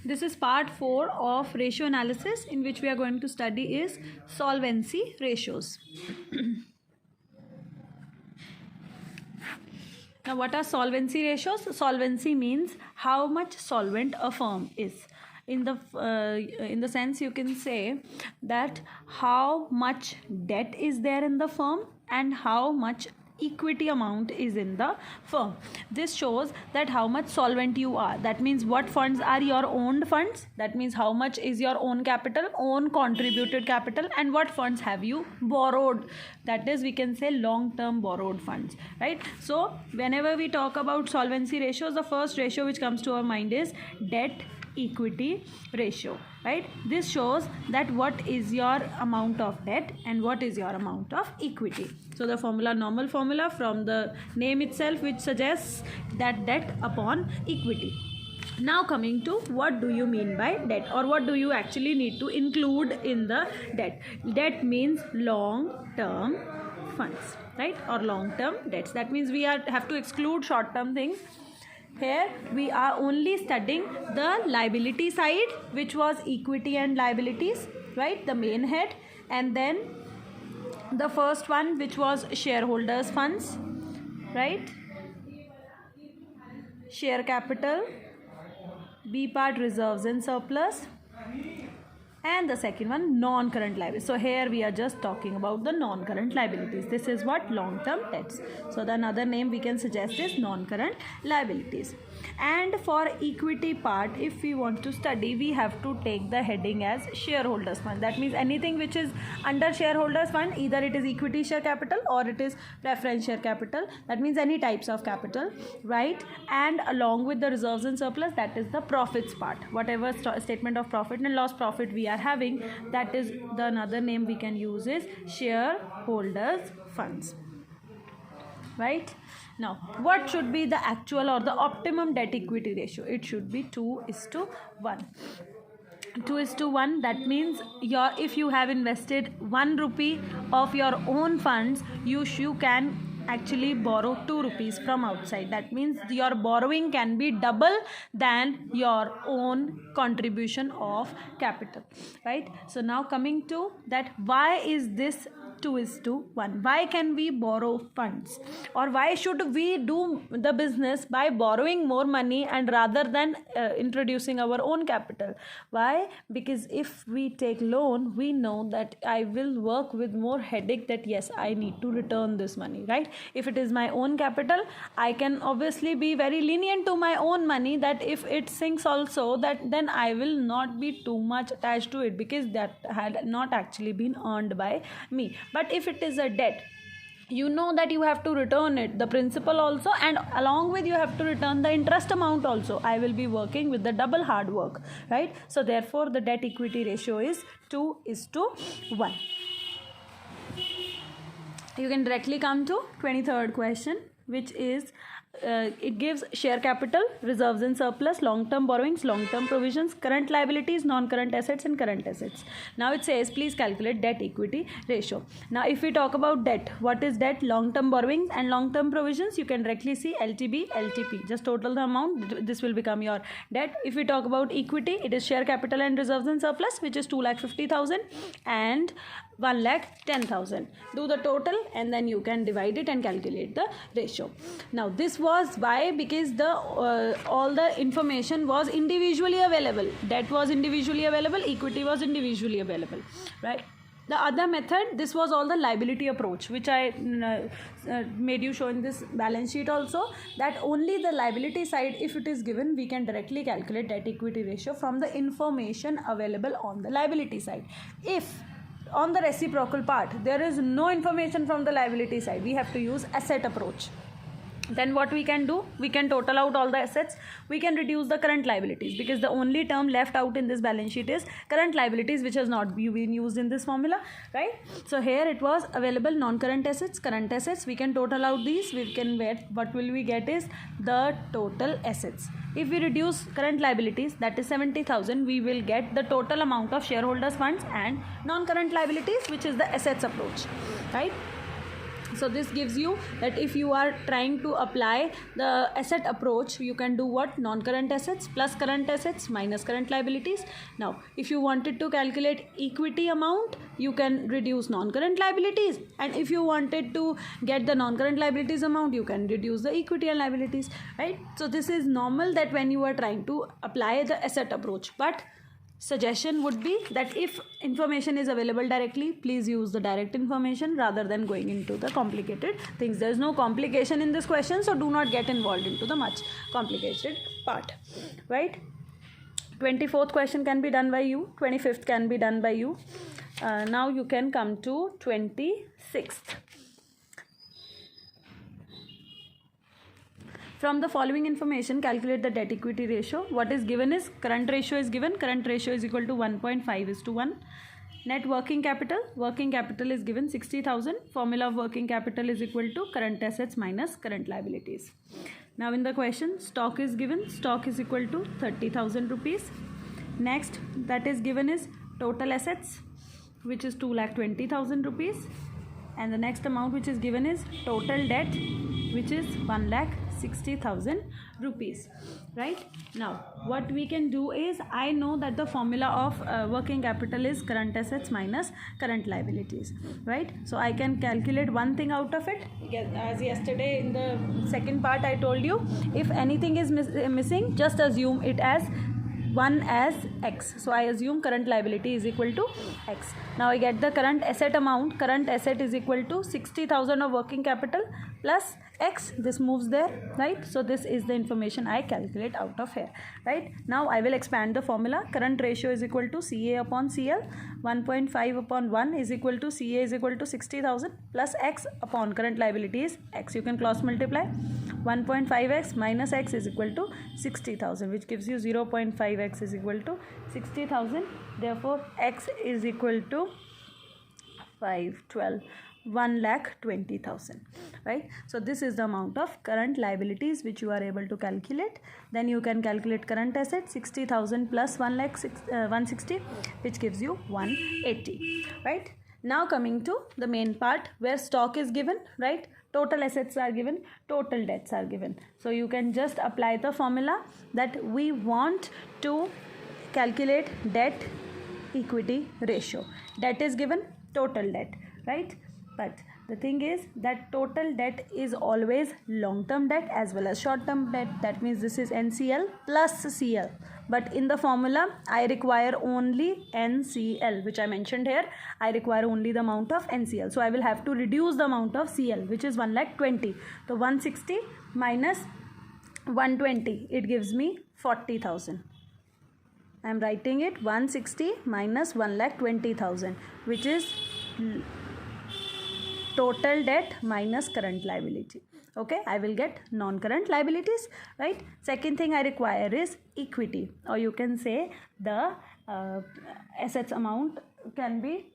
This is part 4 of ratio analysis, in which we are going to study is solvency ratios. Now, what are solvency ratios? Solvency means how much solvent a firm is. In the sense, you can say that how much debt is there in the firm and how much equity amount is in the firm. This shows that how much solvent you are. That means what funds are your owned funds. That means how much is your own capital, own contributed capital, and what funds have you borrowed. That is, we can say long-term borrowed funds, right? So whenever we talk about solvency ratios, the first ratio which comes to our mind is debt equity ratio, right? This shows that what is your amount of debt and what is your amount of equity. So the formula, normal formula from the name itself, which suggests that debt upon equity. Now coming to what do you mean by debt, or what do you actually need to include in the debt. Debt means long term funds, right, or long term debts. That means we have to exclude short term things. Here we are only studying the liability side, which was equity and liabilities, right, the main head, and then the first one, which was shareholders funds, right, share capital, B part reserves and surplus, and the second one non-current liabilities. So here we are just talking about the non-current liabilities. This is what long-term debts. So the another name we can suggest is non-current liabilities. And for equity part, if we want to study, we have to take the heading as shareholders fund. That means anything which is under shareholders fund, either it is equity share capital or it is preference share capital. That means any types of capital, right? And along with the reserves and surplus, that is the profits part. Whatever statement of profit and loss profit we are having, that is the another name we can use is shareholders funds, right? Now, what should be the actual or the optimum debt equity ratio? It should be 2:1. 2:1, that means if you have invested 1 rupee of your own funds, you can actually borrow 2 rupees from outside. That means your borrowing can be double than your own contribution of capital, right? So now coming to that, why is this 2:1? Why can we borrow funds, or why should we do the business by borrowing more money and rather than introducing our own capital? Why? Because if we take loan, we know that I will work with more headache, that yes, I need to return this money, right? If it is my own capital, I can obviously be very lenient to my own money, that if it sinks also, that then I will not be too much attached to it, because that had not actually been earned by me. But if it is a debt, you know that you have to return it, the principal also, and along with you have to return the interest amount also. I will be working with the double hard work, right? So therefore the debt equity ratio is 2:1. You can directly come to 23rd question, which is it gives share capital, reserves and surplus, long-term borrowings, long-term provisions, current liabilities, non-current assets and current assets. Now it says please calculate debt equity ratio. Now if we talk about debt, what is debt? Long-term borrowings and long-term provisions. You can directly see LTB, LTP. Just total the amount. This will become your debt. If we talk about equity, it is share capital and reserves and surplus, which is 2,50,000 and 1,10,000. Do the total and then you can divide it and calculate the ratio. Now this was why? Because the all the information was individually available. Debt was individually available, equity was individually available, right? The other method, this was all the liability approach, which I made you show in this balance sheet also, that only the liability side, if it is given, we can directly calculate debt equity ratio from the information available on the liability side. If on the reciprocal part there is no information from the liability side, we have to use asset approach. Then what we can do, we can total out all the assets, we can reduce the current liabilities, because the only term left out in this balance sheet is current liabilities, which has not been used in this formula, right? So here it was available non-current assets, current assets. We can total out these, we can get, what will we get is the total assets. If we reduce current liabilities, that is 70,000, we will get the total amount of shareholders funds and non-current liabilities, which is the assets approach, right? So this gives you that if you are trying to apply the asset approach, you can do what? Non-current assets plus current assets minus current liabilities. Now if you wanted to calculate equity amount, you can reduce non-current liabilities, and if you wanted to get the non-current liabilities amount, you can reduce the equity and liabilities, right? So this is normal that when you are trying to apply the asset approach, but suggestion would be that if information is available directly, please use the direct information rather than going into the complicated things. There is no complication in this question, so do not get involved into the much complicated part, right? 24th question can be done by you, 25th can be done by you. Now you can come to 26th. From the following information, calculate the debt equity ratio. What is given is current ratio is given. Current ratio is equal to 1.5:1. Net working capital. Working capital is given 60,000. Formula of working capital is equal to current assets minus current liabilities. Now in the question, stock is given. Stock is equal to 30,000 rupees. Next, that is given is total assets, which is 2,20,000 rupees. And the next amount which is given is total debt, which is 1,60,000 rupees, right? Now what we can do is, I know that the formula of working capital is current assets minus current liabilities, right? So I can calculate one thing out of it. As yesterday in the second part I told you, if anything is missing, just assume it as 1 as x. So I assume current liability is equal to x. Now I get the current asset amount. Current asset is equal to 60,000 of working capital plus x. This moves there, right? So this is the information I calculate out of here, right? Now I will expand the formula. Current ratio is equal to CA upon CL. 1.5 upon 1 is equal to CA is equal to 60,000 plus x upon current liability is x. You can cross multiply. 1.5x minus x is equal to 60,000, which gives you 0.5x is equal to 60,000. Therefore x is equal to 512, 1,20,000, right? So this is the amount of current liabilities which you are able to calculate. Then you can calculate current assets, 60,000 plus 160, which gives you 180, right? Now coming to the main part where stock is given, right? Total assets are given, total debts are given. So you can just apply the formula that we want to calculate debt equity ratio. Debt is given, total debt, right? But the thing is that total debt is always long-term debt as well as short-term debt. That means this is NCL plus CL. But in the formula, I require only NCL, which I mentioned here. I require only the amount of NCL. So I will have to reduce the amount of CL, which is 1,20,000. So 160 minus 120, it gives me 40,000. I am writing it 160 minus 1,20,000, which is total debt minus current liability. Okay, I will get non-current liabilities, right? Second thing I require is equity, or you can say the assets amount can be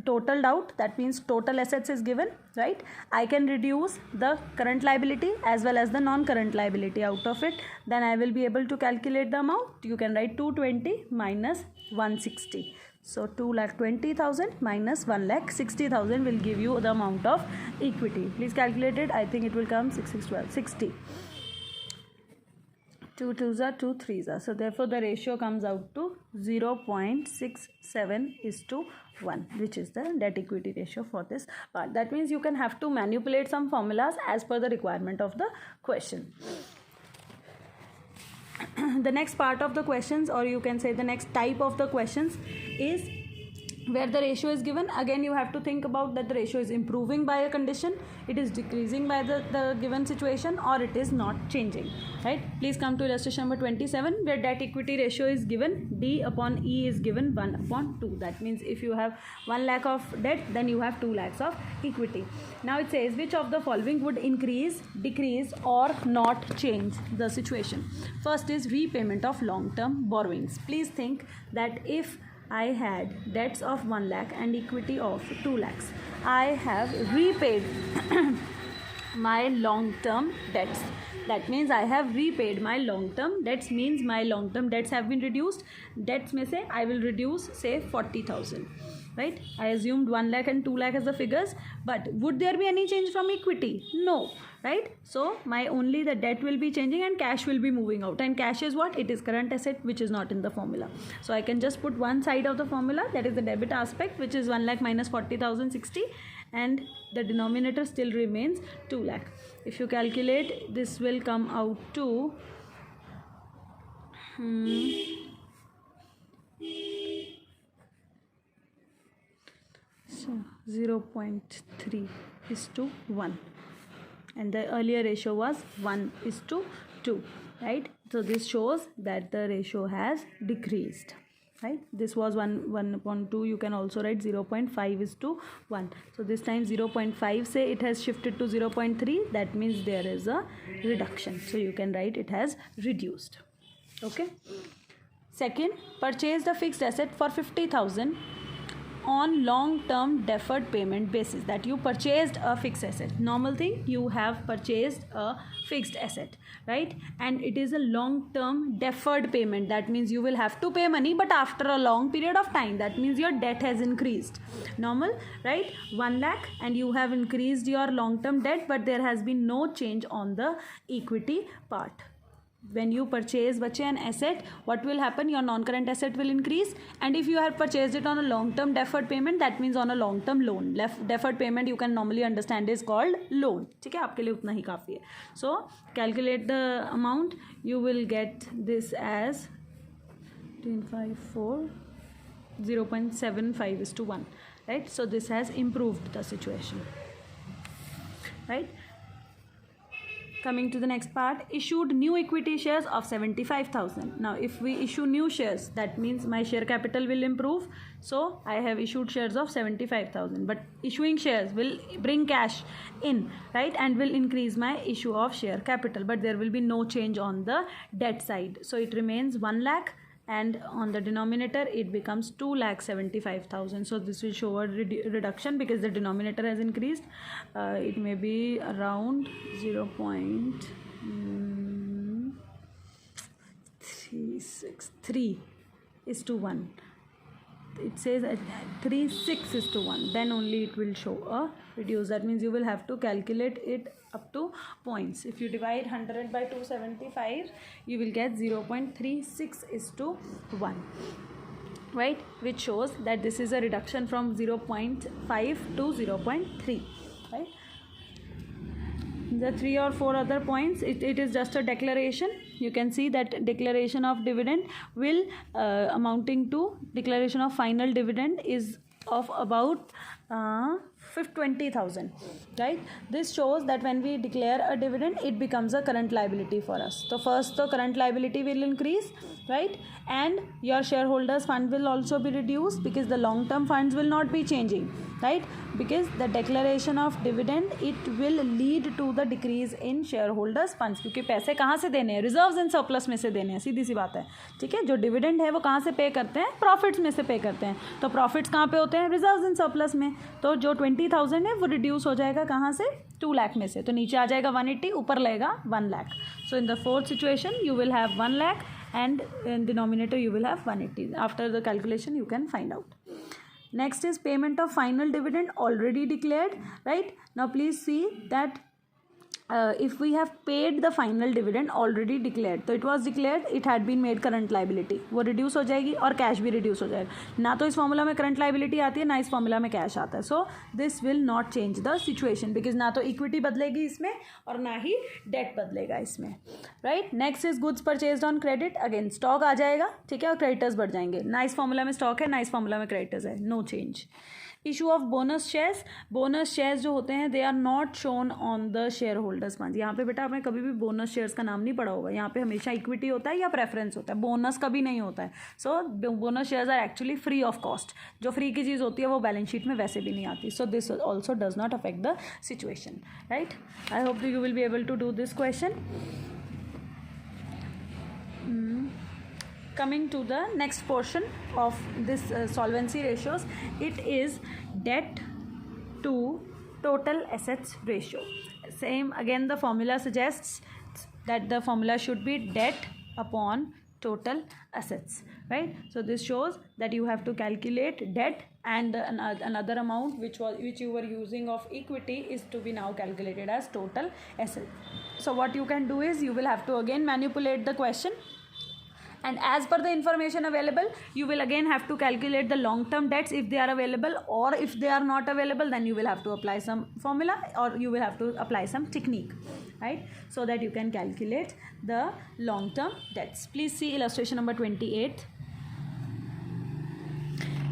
totaled out. That means total assets is given, right? I can reduce the current liability as well as the non-current liability out of it. Then I will be able to calculate the amount. You can write 220 minus 160. So 2,20,000 minus 1,60,000 will give you the amount of equity. Please calculate it. I think it will come 6, 6, 12, 60. 2 2s are 2 3s are. So therefore the ratio comes out to 0.67:1, which is the debt equity ratio for this part. That means you can have to manipulate some formulas as per the requirement of the question. The next part of the questions, or you can say the next type of the questions, is where the ratio is given. Again you have to think about that the ratio is improving by a condition, it is decreasing by the given situation, or it is not changing, right? Please come to illustration number 27, where debt equity ratio is given. D upon E is given 1 upon 2. That means if you have 1 lakh of debt, then you have 2 lakhs of equity. Now it says which of the following would increase, decrease, or not change the situation. First is repayment of long-term borrowings. Please think that if I had debts of 1 lakh and equity of 2 lakhs. I have repaid my long-term debts. That means I have repaid my long-term debts, means my long-term debts have been reduced. Debts may say I will reduce say 40,000. right? I assumed 1 lakh and 2 lakh as the figures, but would there be any change from equity? No, right? So my only the debt will be changing and cash will be moving out, and cash is what? It is current asset, which is not in the formula. So I can just put one side of the formula, that is the debit aspect, which is 1 lakh minus 40,060, and the denominator still remains 2 lakh. If you calculate, this will come out to so 0.3 is to 1, and the earlier ratio was 1 is to 2, right? So this shows that the ratio has decreased, right? This was 1 upon 2. You can also write 0.5 is to 1. So this time 0.5, say it has shifted to 0.3, that means there is a reduction. So you can write it has reduced. Okay. Second, purchased a fixed asset for 50,000 on long-term deferred payment basis. That you purchased a fixed asset. Normal thing, you have purchased a fixed asset, right? And it is a long-term deferred payment. That means you will have to pay money, but after a long period of time. That means your debt has increased. Normal, right? 1 lakh, and you have increased your long-term debt, but there has been no change on the equity part. When you purchase an asset, what will happen? Your non-current asset will increase, and if you have purchased it on a long-term deferred payment, that means on a long-term loan. Deferred payment you can normally understand is called loan. ठीक है, आपके लिए उतना ही काफ़ी है. So calculate the amount. You will get this as 0.54, 0.75 is to 1, right? So this has improved the situation, right? Coming to the next part, issued new equity shares of 75,000. Now, if we issue new shares, that means my share capital will improve. So, I have issued shares of 75,000. But issuing shares will bring cash in, right? And will increase my issue of share capital. But there will be no change on the debt side. So, it remains 1 lakh. And on the denominator it becomes 2,75,000. So this will show a reduction because the denominator has increased. It may be around 0.363 is to 1. It says 36 is to 1, then only it will show a reduce. That means you will have to calculate it up to points. If you divide 100 by 275, you will get 0.36 is to 1, right? Which shows that this is a reduction from 0.5 to 0.3, right? The 3 or 4 other points, it is just a declaration. You can see that declaration of dividend will amounting to declaration of final dividend is of about 20,000, right? This shows that when we declare a dividend, it becomes a current liability for us. So first the current liability will increase, right? And your shareholders fund will also be reduced because the long term funds will not be changing, right? Because the declaration of dividend, it will lead to the decrease in shareholders funds. क्योंकि पैसे कहाँ से देने हैं? Reserves and surplus में से देने हैं, सीधी सी बात है. ठीक है, जो डिविडेंड है वो कहाँ से पे करते हैं? प्रॉफिट्स में से पे करते हैं. तो प्रॉफिट्स कहाँ पे होते हैं? रिजर्व्स एंड सरप्लस में. तो जो 20,000 है वो रिड्यूस हो जाएगा कहाँ से? 2 लाख में से. तो नीचे आ जाएगा 180, ऊपर लगेगा 1 lakh. So in the fourth situation you will have 1 lakh and in denominator you will have 180. After the calculation you can find out. Next is payment of final dividend already declared, right? Now please see that if we have paid the final dividend already declared, तो it was declared, it had been made current liability, वो reduce हो जाएगी और cash भी reduce हो जाएगा. ना तो इस formula में current liability आती है, ना इस formula में cash आता है. So this will not change the situation because ना तो equity बदलेगी इसमें और ना ही debt बदलेगा इसमें, right? Next is goods purchased on credit. Again stock आ जाएगा, ठीक है, और creditors बढ़ जाएंगे. ना इस formula में stock है, ना इस formula में creditors है. No change. Issue of bonus shares जो होते हैं they are not shown on the share holders fund. यहाँ पे बेटा आपने कभी भी बोनस शेयर्स का नाम नहीं पढ़ा होगा. यहाँ पे हमेशा इक्विटी होता है या प्रेफरेंस होता है, बोनस कभी नहीं होता है. So bonus shares are actually free of cost. जो फ्री की चीज़ होती है वो बैलेंस शीट में वैसे भी नहीं आती. So this also does not affect the situation, right? I hope you will be able to do this question. Coming to the next portion of this solvency ratios, it is debt to total assets ratio. Same again, the formula suggests that the formula should be debt upon total assets, right? So this shows that you have to calculate debt, and another amount which you were using of equity is to be now calculated as total assets. So what you can do is you will have to again manipulate the question, and as per the information available, you will again have to calculate the long term debts if they are available, or if they are not available, then you will have to apply some formula, or you will have to apply some technique, right? So that you can calculate the long term debts. Please see illustration number 28.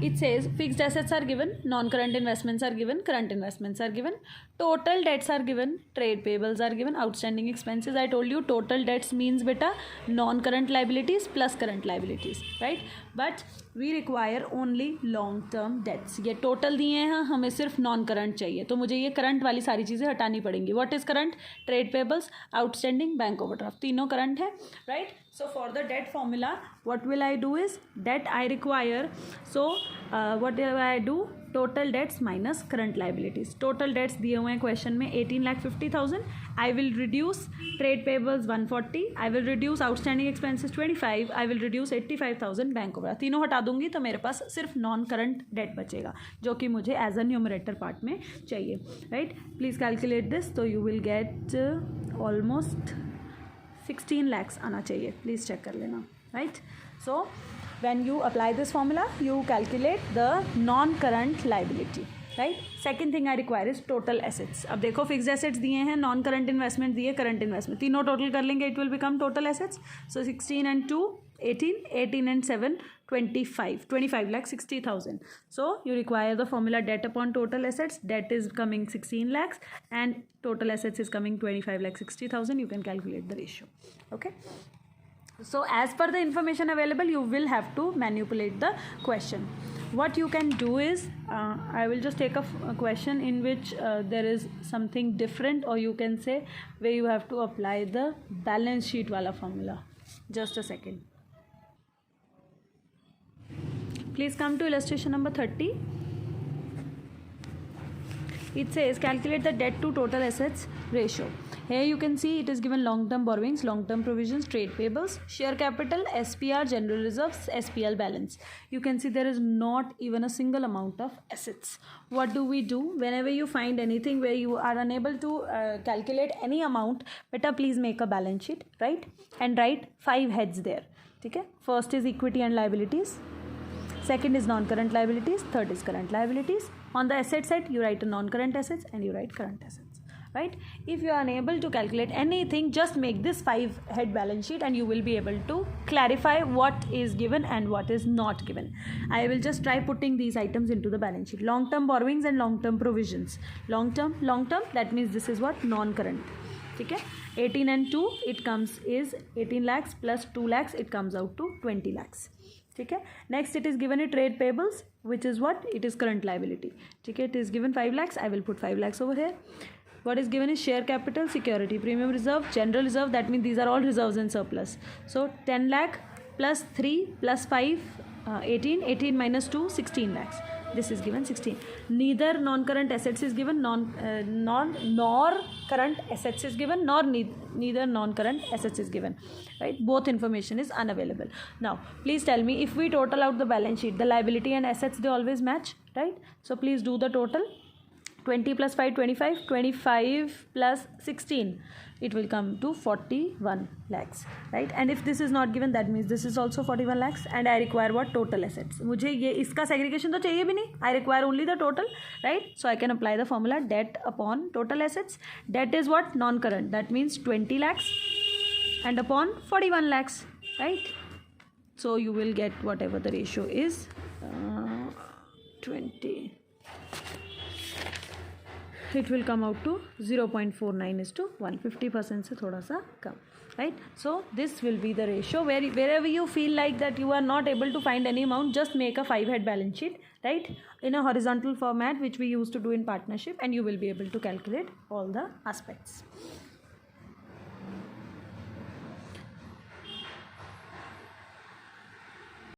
It says fixed assets are given, non-current investments are given, current investments are given, total debts are given, trade payables are given, outstanding expenses. I told you total debts means beta non-current liabilities plus current liabilities, right? But we require only long term debts. ये total दिए हैं, हमें सिर्फ non current चाहिए, तो मुझे ये current वाली सारी चीज़ें हटानी पड़ेंगी. What is current? Trade payables, outstanding, bank overdraft, तीनों current है, right? So for the debt formula, what will I do is debt I require. So what will I do? Total debts minus current liabilities. Total debts दिए हुए हैं question में 18,50,000. I will reduce trade payables 140. I will reduce outstanding expenses 25. I will reduce 85,000 bank overdraft. तीनों हटा दूंगी तो मेरे पास सिर्फ नॉन करंट डेट बचेगा, जो कि मुझे एज अ न्यूमरेटर पार्ट में चाहिए, राइट? Please calculate this. तो you will get almost 16 lakhs आना चाहिए. प्लीज़ चेक कर लेना, right? So when you apply this formula, you calculate the non-current liability, right? Second thing I require is total assets. अब देखो fixed assets दिए हैं, non-current investment दिए, current investment, तीनों total कर लेंगे, it will become total assets. So 16 and 2 18, 18 and 7 25 lakh 60,000. So you require the formula debt upon total assets. Debt is coming 16 lakhs and total assets is coming 25 lakh 60,000. You can calculate the ratio, okay? So as per the information available, you will have to manipulate the question. What you can do is I will just take a question in which there is something different, or you can say where you have to apply the balance sheet wala formula. Just a second. Please come to illustration number 30. It says calculate the debt to total assets ratio. Here you can see it is given long term borrowings, long term provisions, trade payables, share capital, SPR, general reserves, SPL balance. You can see there is not even a single amount of assets. What do we do? Whenever you find anything where you are unable to calculate any amount, better please make a balance sheet, right? And write 5 heads there. Okay? First is equity and liabilities. Second is non-current liabilities. Third is current liabilities. On the asset side, you write a non-current assets and you write current assets, right? If you are unable to calculate anything, just make this 5-head balance sheet and you will be able to clarify what is given and what is not given. I will just try putting these items into the balance sheet. Long-term borrowings and long-term provisions. Long-term, that means this is what? Non-current. Okay? 18 and 2, it comes is 18 lakhs plus 2 lakhs, it comes out to 20 lakhs. Okay? Next it is given a trade payables, which is what? It is current liability. Okay? It is given 5 lakhs, I will put 5 lakhs over here. What is given is share capital, security, premium reserve, general reserve, that means these are all reserves and surplus. So 10 lakh plus 3 plus 5, 18 minus 2, 16 lakhs. This is given 16. Neither non-current assets is given, nor current assets is given, nor neither non-current assets is given, right? Both information is unavailable. Now please tell me, if we total out the balance sheet, the liability and assets, they always match, right? So please do the total. 20 plus 5, 25, 25 plus 16, it will come to 41 lakhs, right? And if this is not given, that means this is also 41 lakhs, and I require what? Total assets. मुझे ये इसका segregation तो चाहिए भी नहीं. I require only the total, right? So I can apply the formula debt upon total assets. Debt is what? Non-current. That means 20 lakhs and upon 41 lakhs, right? So you will get whatever the ratio is, 20. It will come out to 0.49 is to 150% से थोड़ा सा कम, right? So this will be the ratio. Wherever you feel like that you are not able to find any amount, just make a 5-head balance sheet, right, in a horizontal format, which we used to do in partnership, and you will be able to calculate all the aspects.